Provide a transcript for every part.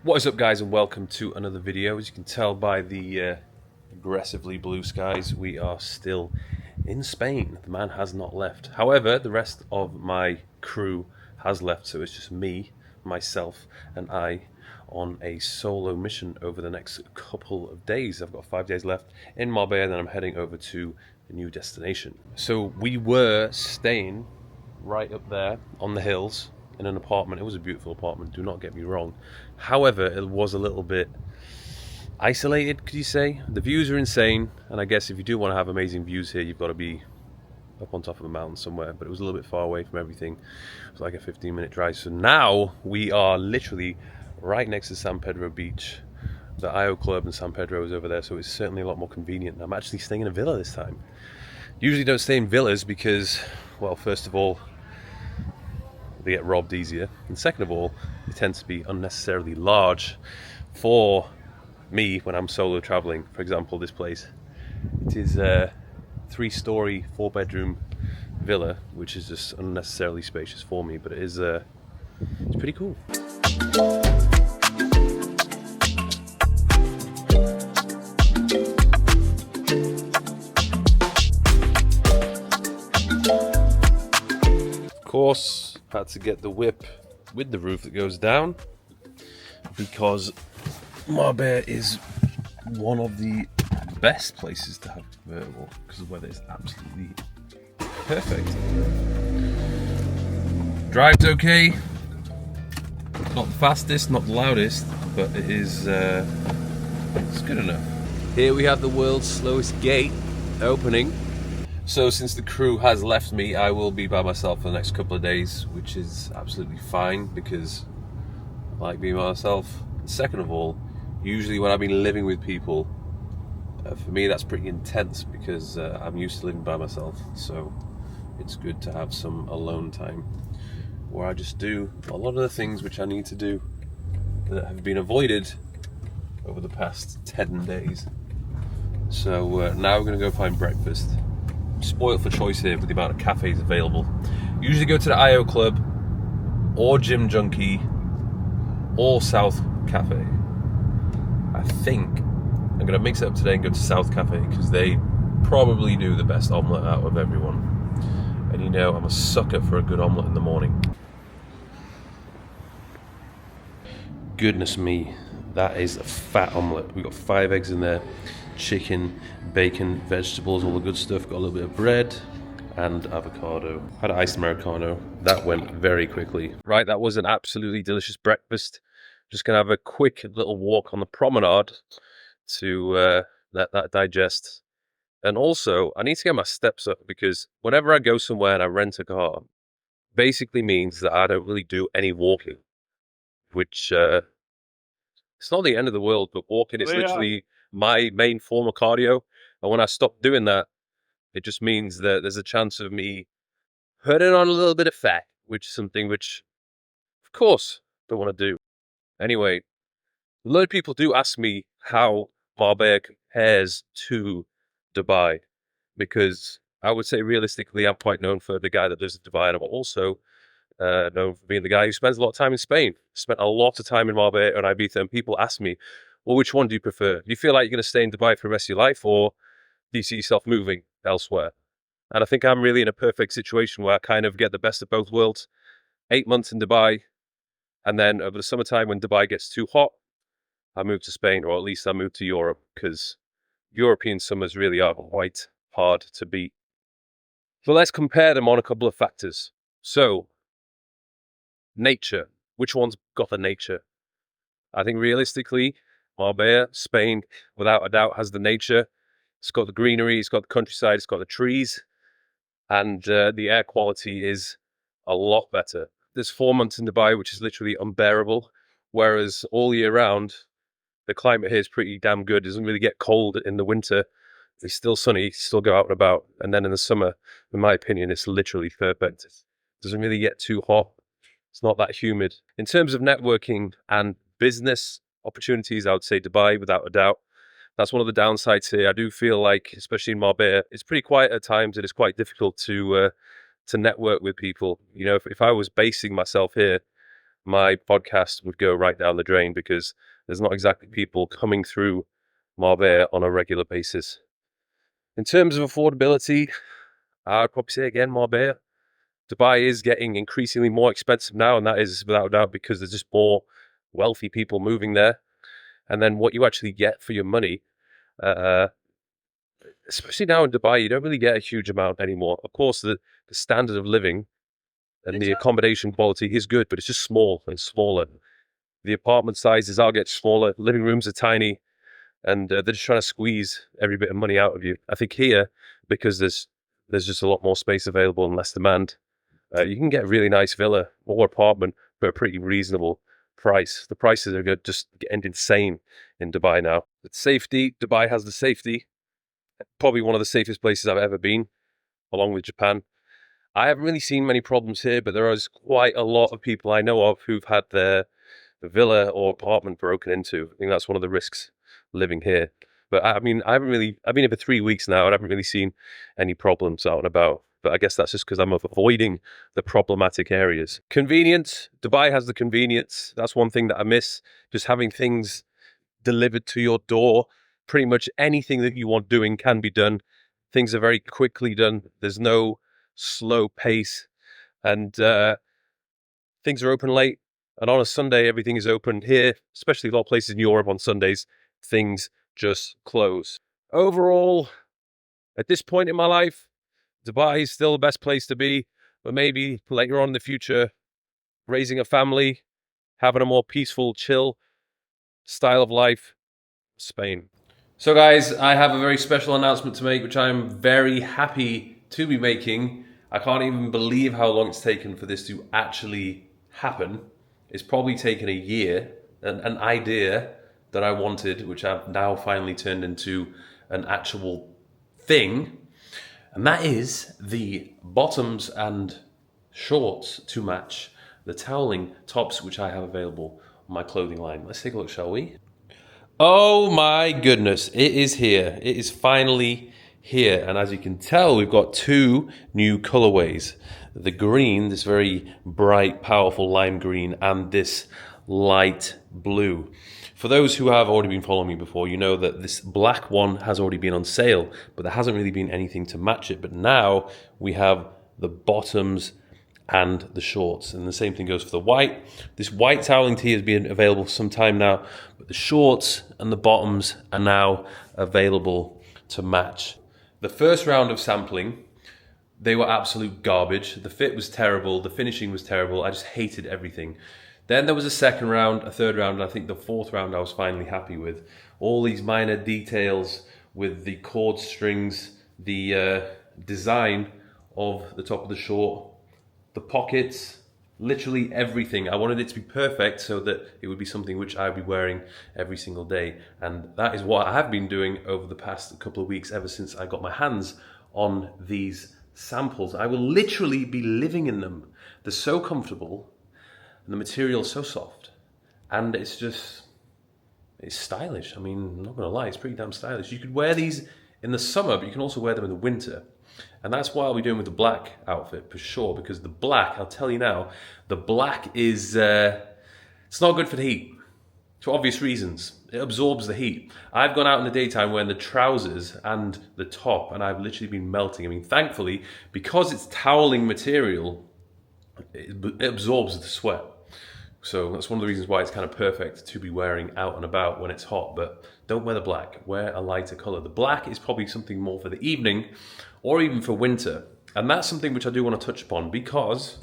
What is up, guys, and welcome to another video. As you can tell by the aggressively blue skies, we are still in Spain. The man has not left. However, the rest of my crew has left, so it's just me, myself, and I on a solo mission over the next couple of days. I've got 5 days left in Marbella, then I'm heading over to a new destination. So we were staying right up there on the hills in an apartment. It was a beautiful apartment, do not get me wrong. However, it was a little bit isolated, could you say? The views are insane, and I guess if you do want to have amazing views here, you've got to be up on top of a mountain somewhere, but it was a little bit far away from everything. It was like a 15-minute drive. So now we are literally right next to San Pedro Beach. The IO Club in San Pedro is over there, so it's certainly a lot more convenient. I'm actually staying in a villa this time. Usually don't stay in villas because, well, first of all, they get robbed easier, and second of all, they tend to be unnecessarily large for me when I'm solo traveling. For example, this place, it is a 3-story 4-bedroom villa, which is just unnecessarily spacious for me, but it is it's pretty cool. Of course, had to get the whip with the roof that goes down because Marbella is one of the best places to have convertible because the weather is absolutely perfect. Drive's okay, not the fastest, not the loudest, but it is it's good enough. Here we have the world's slowest gate opening. So since the crew has left me, I will be by myself for the next couple of days, which is absolutely fine because I like being by myself. Second of all, usually when I've been living with people, for me that's pretty intense because I'm used to living by myself. So it's good to have some alone time where I just do a lot of the things which I need to do that have been avoided over the past 10 days. So now we're going to go find breakfast. Spoiled for choice here with the amount of cafes available. Usually go to the IO Club or Gym Junkie or South Cafe. I think I'm going to mix it up today and go to South Cafe because they probably do the best omelette out of everyone. And you know, I'm a sucker for a good omelette in the morning. Goodness me, that is a fat omelette. We've got 5 eggs in there. Chicken, bacon, vegetables, all the good stuff. Got a little bit of bread and avocado. Had an iced Americano. That went very quickly. Right, that was an absolutely delicious breakfast. Just gonna have a quick little walk on the promenade to let that digest. And also, I need to get my steps up because whenever I go somewhere and I rent a car, basically means that I don't really do any walking, which it's not the end of the world, but walking is literally my main form of cardio. And when I stop doing that, it just means that there's a chance of me putting on a little bit of fat, which is something which, of course, I don't want to do. Anyway, a lot of people do ask me how Marbella compares to Dubai, because I would say realistically, I'm quite known for the guy that lives in Dubai, and I'm also known for being the guy who spends a lot of time in Spain. Spent a lot of time in Marbella and Ibiza, and people ask me, well, which one do you prefer? Do you feel like you're going to stay in Dubai for the rest of your life, or do you see yourself moving elsewhere? And I think I'm really in a perfect situation where I kind of get the best of both worlds. 8 months in Dubai, and then over the summertime when Dubai gets too hot, I move to Spain, or at least I move to Europe, because European summers really are quite hard to beat. So let's compare them on a couple of factors. So, nature. Which one's got the nature? I think realistically, Marbella, Spain, without a doubt, has the nature. It's got the greenery, it's got the countryside, it's got the trees, and the air quality is a lot better. There's 4 months in Dubai, which is literally unbearable, whereas all year round, the climate here is pretty damn good. It doesn't really get cold in the winter. It's still sunny, you can still go out and about. And then in the summer, in my opinion, it's literally perfect. It doesn't really get too hot. It's not that humid. In terms of networking and business opportunities, I would say Dubai, without a doubt. That's one of the downsides here. I do feel like, especially in Marbella, it's pretty quiet at times. It is quite difficult to network with people. You know, if I was basing myself here, my podcast would go right down the drain because there's not exactly people coming through Marbella on a regular basis. In terms of affordability, I'd probably say again Marbella. Dubai is getting increasingly more expensive now, and that is without a doubt because there's just more wealthy people moving there. And then what you actually get for your money, uh, especially now in Dubai, you don't really get a huge amount anymore. Of course, the standard of living and the accommodation quality is good, but it's just small and smaller. The apartment sizes are getting smaller, living rooms are tiny, and they're just trying to squeeze every bit of money out of you. I think here, because there's just a lot more space available and less demand, you can get a really nice villa or apartment for a pretty reasonable price. The prices are good, just getting insane in Dubai now. But safety, Dubai has the safety. Probably one of the safest places I've ever been, along with Japan. I haven't really seen many problems here, but there is quite a lot of people I know of who've had their villa or apartment broken into. I think that's one of the risks living here. But I mean, I've been here for 3 weeks now, and I haven't really seen any problems out and about. But I guess that's just because I'm avoiding the problematic areas. Convenience. Dubai has the convenience. That's one thing that I miss. Just having things delivered to your door. Pretty much anything that you want doing can be done. Things are very quickly done. There's no slow pace. And things are open late. And on a Sunday, everything is open here, especially a lot of places in Europe on Sundays. Things just close. Overall, at this point in my life, Dubai is still the best place to be, but maybe later on in the future, raising a family, having a more peaceful, chill style of life, Spain. So guys, I have a very special announcement to make, which I'm very happy to be making. I can't even believe how long it's taken for this to actually happen. It's probably taken a year, an idea that I wanted, which I've now finally turned into an actual thing. And that is the bottoms and shorts to match the toweling tops which I have available on my clothing line. Let's take a look, shall we? Oh my goodness, it is here. It is finally here. And as you can tell, we've got two new colorways. The green, this very bright, powerful lime green, and this light blue. For those who have already been following me before, you know that this black one has already been on sale, but there hasn't really been anything to match it. But now we have the bottoms and the shorts. And the same thing goes for the white. This white toweling tee has been available for some time now, but the shorts and the bottoms are now available to match. The first round of sampling, they were absolute garbage. The fit was terrible. The finishing was terrible. I just hated everything. Then there was a second round, a third round, and I think the fourth round I was finally happy with. All these minor details with the cord strings, the design of the top of the short, the pockets, literally everything. I wanted it to be perfect so that it would be something which I'd be wearing every single day. And that is what I have been doing over the past couple of weeks, ever since I got my hands on these samples. I will literally be living in them. They're so comfortable and the material is so soft. And it's stylish. I mean, I'm not gonna lie, it's pretty damn stylish. You could wear these in the summer, but you can also wear them in the winter. And that's what I'll be doing with the black outfit for sure, because the black, I'll tell you now, the black is, it's not good for the heat, for obvious reasons. It absorbs the heat. I've gone out in the daytime wearing the trousers and the top, and I've literally been melting. I mean, thankfully, because it's toweling material, it absorbs the sweat. So that's one of the reasons why it's kind of perfect to be wearing out and about when it's hot. But don't wear the black, wear a lighter color. The black is probably something more for the evening or even for winter. And that's something which I do want to touch upon, because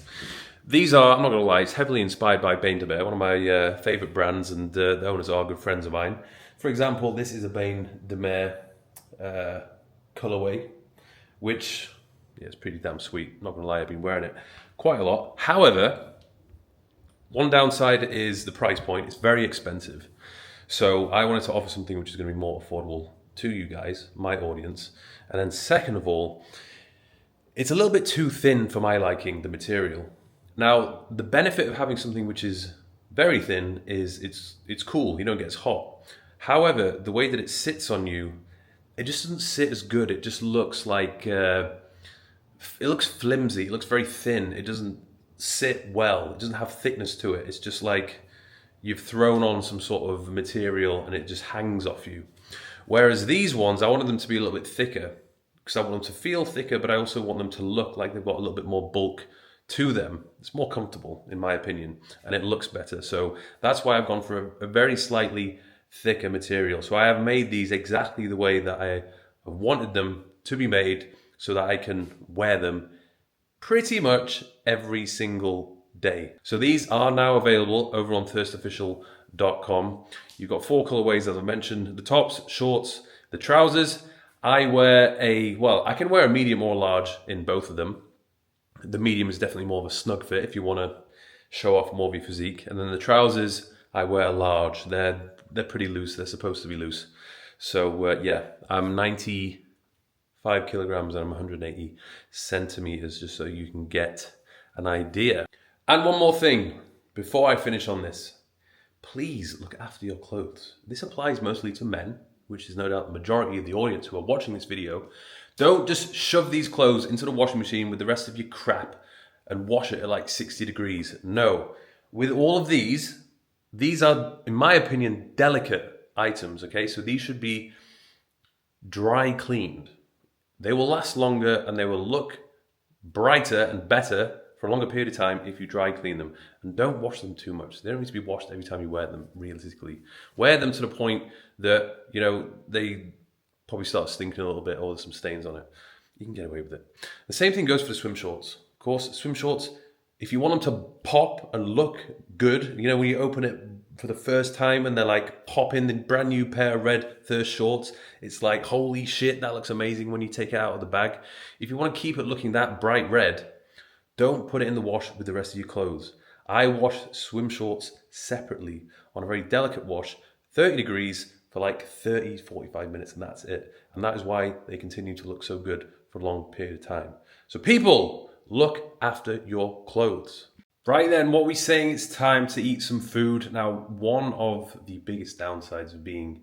these are, I'm not going to lie, it's heavily inspired by Bain de Bear, one of my favorite brands, and the owners are good friends of mine. For example, this is a Bain de Bear colorway, which is pretty damn sweet. Not going to lie, I've been wearing it quite a lot. However, one downside is the price point. It's very expensive. So I wanted to offer something which is going to be more affordable to you guys, my audience. And then second of all, it's a little bit too thin for my liking, the material. Now, the benefit of having something which is very thin is it's cool, you don't get as hot. However, the way that it sits on you, it just doesn't sit as good. It just looks like, it looks flimsy, it looks very thin. It doesn't sit well. It doesn't have thickness to it. It's just like you've thrown on some sort of material and it just hangs off you. Whereas these ones, I wanted them to be a little bit thicker because I want them to feel thicker, but I also want them to look like they've got a little bit more bulk to them. It's more comfortable, in my opinion, and it looks better. So that's why I've gone for a very slightly thicker material. So I have made these exactly the way that I wanted them to be made so that I can wear them pretty much every single day. So these are now available over on thirstofficial.com. You've got 4 colorways, as I mentioned: the tops, shorts, the trousers. I can wear a medium or large in both of them. The medium is definitely more of a snug fit if you want to show off more of your physique. And then the trousers, I wear large. They're pretty loose. They're supposed to be loose. So yeah, I'm 95 kilograms and I'm 180 centimeters, just so you can get an idea. And one more thing before I finish on this. Please look after your clothes. This applies mostly to men, which is no doubt the majority of the audience who are watching this video. Don't just shove these clothes into the washing machine with the rest of your crap and wash it at like 60 degrees. No. With all of these are, in my opinion, delicate items, okay? So these should be dry cleaned. They will last longer and they will look brighter and better for a longer period of time if you dry clean them. And don't wash them too much. They don't need to be washed every time you wear them, realistically. Wear them to the point that, you know, they probably start stinking a little bit or there's some stains on it. You can get away with it. The same thing goes for the swim shorts. Of course, swim shorts, if you want them to pop and look good, you know, when you open it for the first time and they're like popping the brand new pair of red Thirst shorts, it's like, holy shit, that looks amazing when you take it out of the bag. If you want to keep it looking that bright red, don't put it in the wash with the rest of your clothes. I wash swim shorts separately on a very delicate wash, 30 degrees for like 30, 45 minutes, and that's it. And that is why they continue to look so good for a long period of time. So people, look after your clothes. Right then, what we're saying, it's time to eat some food. Now, one of the biggest downsides of being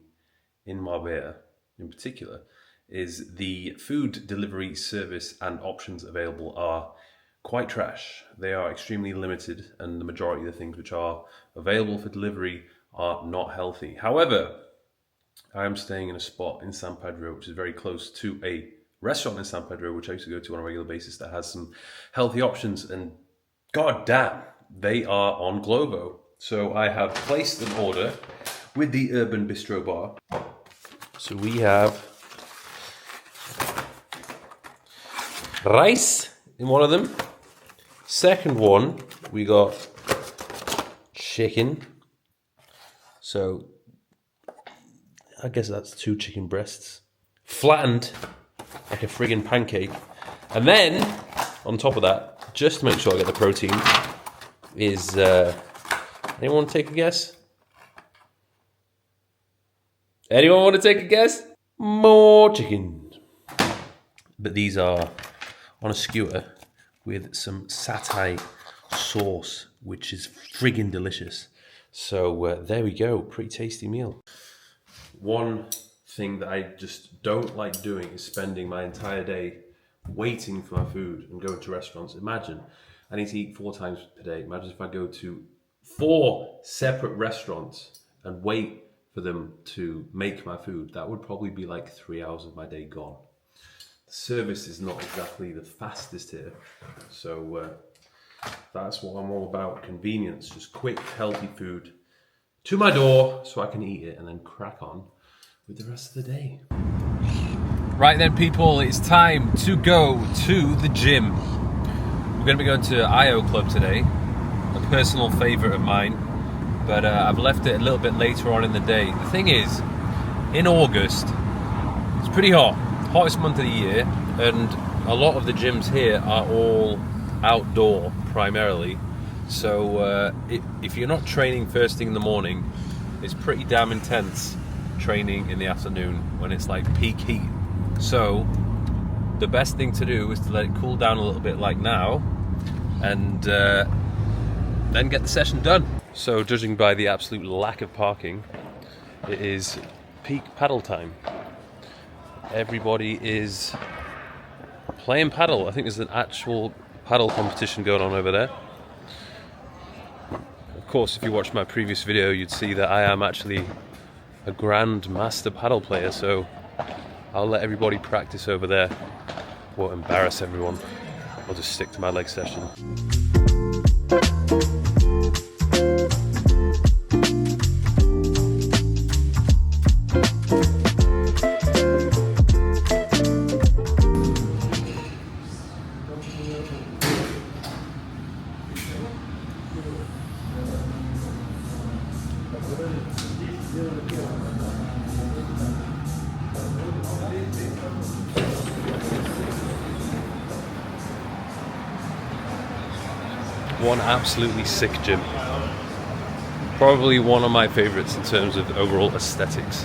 in Marbella in particular is the food delivery service and options available are quite trash. They are extremely limited, and the majority of the things which are available for delivery are not healthy. However, I am staying in a spot in San Pedro, which is very close to a restaurant in San Pedro, which I used to go to on a regular basis, that has some healthy options, and god damn, they are on Glovo. So I have placed an order with the Urban Bistro Bar. So we have rice in one of them. Second one, we got chicken. So I guess that's 2 chicken breasts, flattened like a friggin' pancake. And then, on top of that, just to make sure I get the protein, is, anyone take a guess? Anyone want to take a guess? More chicken. But these are on a skewer with some satay sauce, which is friggin' delicious. So there we go, pretty tasty meal. One thing that I just don't like doing is spending my entire day waiting for my food and going to restaurants. Imagine, I need to eat 4 times per day. Imagine if I go to 4 separate restaurants and wait for them to make my food. That would probably be like 3 hours of my day gone. The service is not exactly the fastest here. So that's what I'm all about, convenience. Just quick, healthy food to my door so I can eat it and then crack on with the rest of the day. Right then, people, it's time to go to the gym. We're going to be going to IO Club today, a personal favourite of mine, but I've left it a little bit later on in the day. The thing is, in August, it's pretty hot, hottest month of the year, and a lot of the gyms here are all outdoor primarily. So if you're not training first thing in the morning, it's pretty damn intense training in the afternoon when it's like peak heat. So the best thing to do is to let it cool down a little bit like now, and then get the session done. So judging by the absolute lack of parking, it is peak paddle time. Everybody is playing paddle. I think there's an actual paddle competition going on over there. course, if you watched my previous video, you'd see that I am actually a Grand Master paddle player, so I'll let everybody practice over there. Won't embarrass everyone. I'll just stick to my leg session. One absolutely sick gym. Probably one of my favorites in terms of overall aesthetics.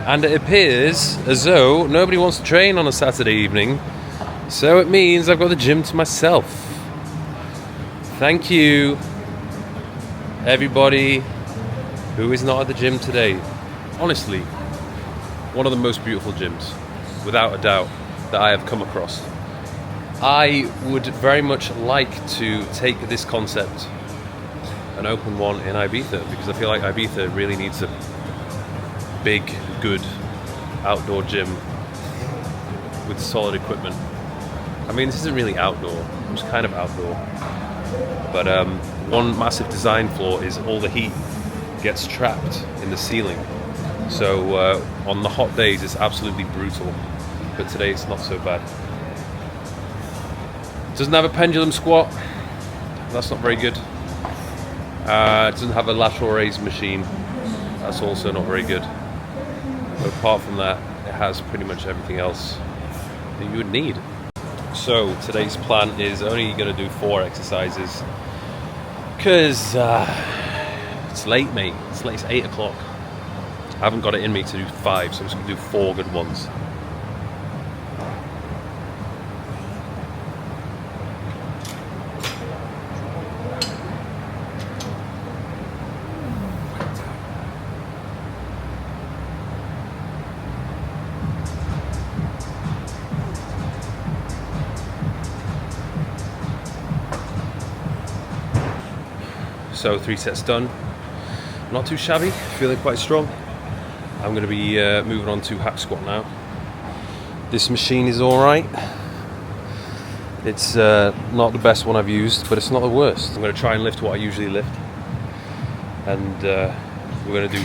And it appears as though nobody wants to train on a Saturday evening, so it means I've got the gym to myself. Thank you, everybody who is not at the gym today. Honestly, one of the most beautiful gyms, without a doubt, that I have come across. I would very much like to take this concept and open one in Ibiza, because I feel like Ibiza really needs a big, good outdoor gym with solid equipment. I mean, this isn't really outdoor, it's kind of outdoor. But one massive design flaw is all the heat gets trapped in the ceiling. So on the hot days it's absolutely brutal, but today it's not so bad. It doesn't have a pendulum squat, that's not very good. It doesn't have a lateral raise machine, that's also not very good. But apart from that, it has pretty much everything else that you would need. So today's plan is only going to do 4 exercises, because it's late, mate. It's late, it's 8 o'clock. I haven't got it in me to do 5, so I'm just going to do 4 good ones. So 3 sets done. Not too shabby, feeling quite strong. I'm going to be moving on to hack squat now. This machine is alright. It's not the best one I've used, but it's not the worst. I'm going to try and lift what I usually lift. And we're going to do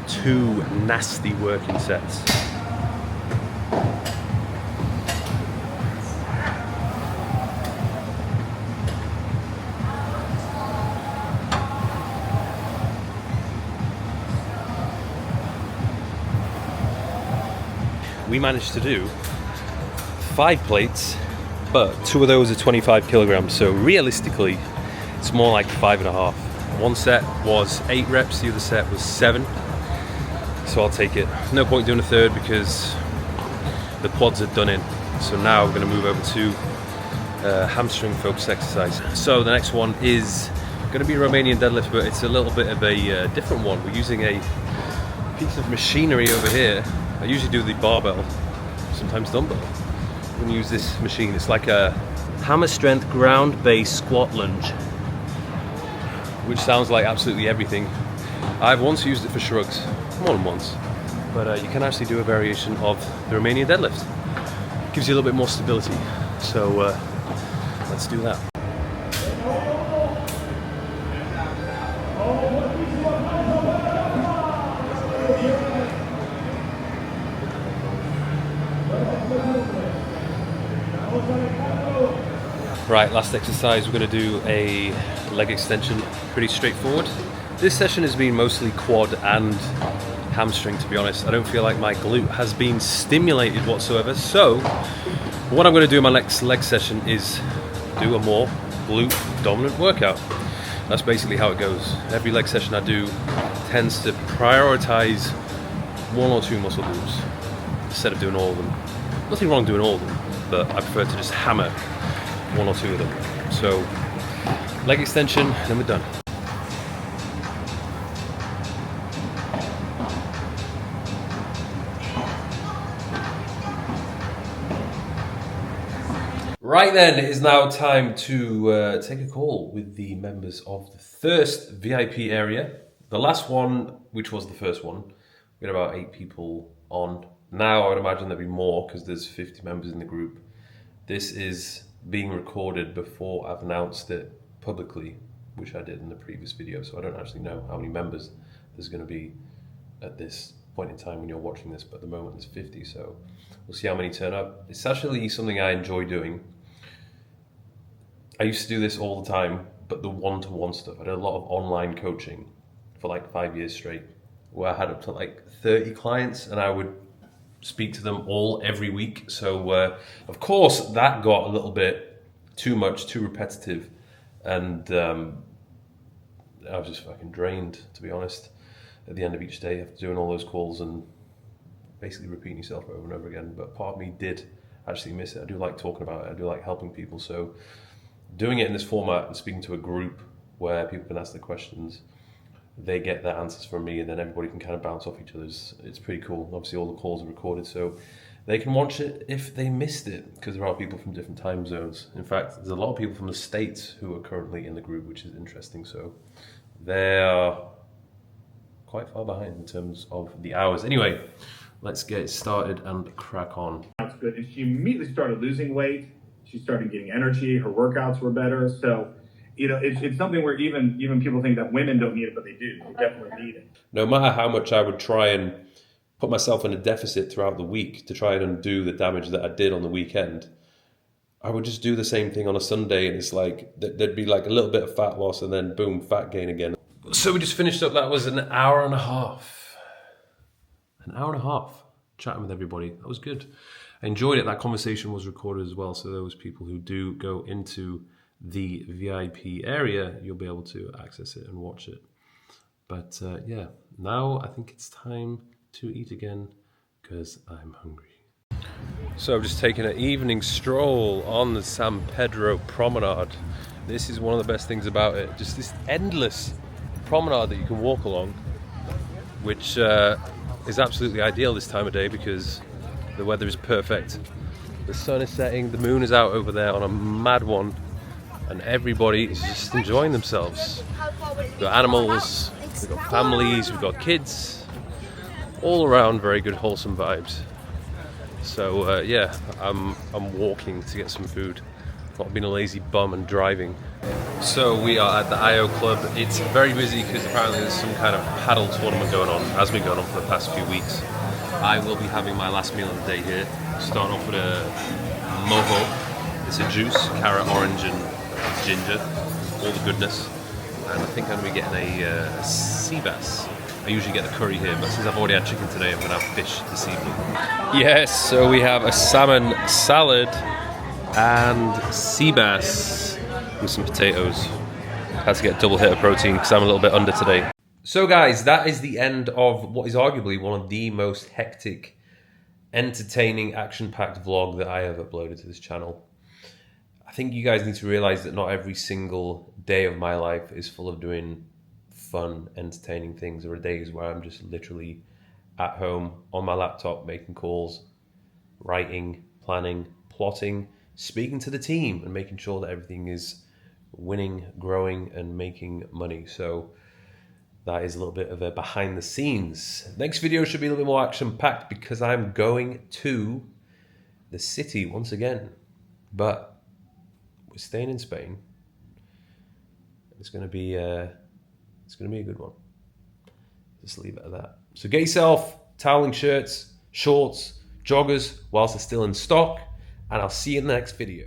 two nasty working sets. We managed to do 5 plates, but 2 of those are 25 kilograms, so realistically it's more like 5.5. One set was 8 reps, the other set was 7, so I'll take it. No point doing a third because the quads are done in. So now we're going to move over to hamstring focused exercise. So the next one is going to be a Romanian deadlift, but it's a little bit of a different one. We're using a piece of machinery over here. I usually do the barbell, sometimes dumbbell. I'm going to use this machine. It's like a hammer strength ground based squat lunge, which sounds like absolutely everything. I've once used it for shrugs, more than once, but you can actually do a variation of the Romanian deadlift. It gives you a little bit more stability, so let's do that. Right, last exercise, we're going to do a leg extension, pretty straightforward. This session has been mostly quad and hamstring, to be honest. I don't feel like my glute has been stimulated whatsoever, so what I'm going to do in my next leg session is do a more glute dominant workout. That's basically how it goes. Every leg session I do tends to prioritize 1 or 2 muscle groups instead of doing all of them. Nothing wrong doing all of them, but I prefer to just hammer 1 or 2 of them. So leg extension, then we're done. Right then, it is now time to take a call with the members of the first VIP area. The last one, which was the first one, we had about 8 people on. Now I would imagine there'll be more because there's 50 members in the group. This is being recorded before I've announced it publicly, which I did in the previous video, so I don't actually know how many members there's going to be at this point in time when you're watching this, but at the moment there's 50, so we'll see how many turn up. It's actually something I enjoy doing. I used to do this all the time, but the one-to-one stuff. I did a lot of online coaching for like 5 years straight, where I had up to like 30 clients and I would speak to them all every week. So of course that got a little bit too much, too repetitive, and I was just fucking drained, to be honest, at the end of each day after doing all those calls and basically repeating yourself over and over again. But part of me did actually miss it. I do like talking about it. I do like helping people. So doing it in this format and speaking to a group where people can ask their questions, they get their answers from me, and then everybody can kind of bounce off each other's. It's pretty cool. Obviously all the calls are recorded, so they can watch it if they missed it, because there are people from different time zones. In fact, there's a lot of people from the States who are currently in the group, which is interesting. So they are quite far behind in terms of the hours. Anyway, let's get started and crack on. That's good. And she immediately started losing weight. She started getting energy. Her workouts were better. So, you know, it's something where even people think that women don't need it, but they do. They definitely need it. No matter how much I would try and put myself in a deficit throughout the week to try and undo the damage that I did on the weekend, I would just do the same thing on a Sunday, and it's like there'd be like a little bit of fat loss and then boom, fat gain again. So we just finished up. That was an hour and a half. An hour and a half chatting with everybody. That was good. I enjoyed it. That conversation was recorded as well, so those people who do go into the VIP area, you'll be able to access it and watch it. But yeah, now I think it's time to eat again because I'm hungry. So I've just taken an evening stroll on the San Pedro Promenade. This is one of the best things about it. Just this endless promenade that you can walk along, which is absolutely ideal this time of day because the weather is perfect. The sun is setting, the moon is out over there on a mad one, and everybody is just enjoying themselves. We've got animals, we've got families, we've got kids, all around very good wholesome vibes. So yeah, I'm walking to get some food, not being a lazy bum and driving. So we are at the IO Club. It's very busy because apparently there's some kind of paddle tournament going on, has been going on for the past few weeks. I will be having my last meal of the day here. Starting off with a mojo. It's a juice, carrot, orange and ginger, all the goodness. And I think I'm going to be getting a sea bass. I usually get the curry here, but since I've already had chicken today, I'm going to have fish this evening. Yes, so we have a salmon salad and sea bass with some potatoes. Had to get a double hit of protein because I'm a little bit under today. So guys, that is the end of what is arguably one of the most hectic, entertaining, action-packed vlog that I have uploaded to this channel. I think you guys need to realize that not every single day of my life is full of doing fun, entertaining things. There are days where I'm just literally at home on my laptop making calls, writing, planning, plotting, speaking to the team and making sure that everything is winning, growing and making money. So that is a little bit of a behind the scenes. Next video should be a little bit more action packed because I'm going to the city once again, but we're staying in Spain. It's going to be a good one. Just leave it at that. So get yourself toweling shirts, shorts, joggers whilst they're still in stock, and I'll see you in the next video.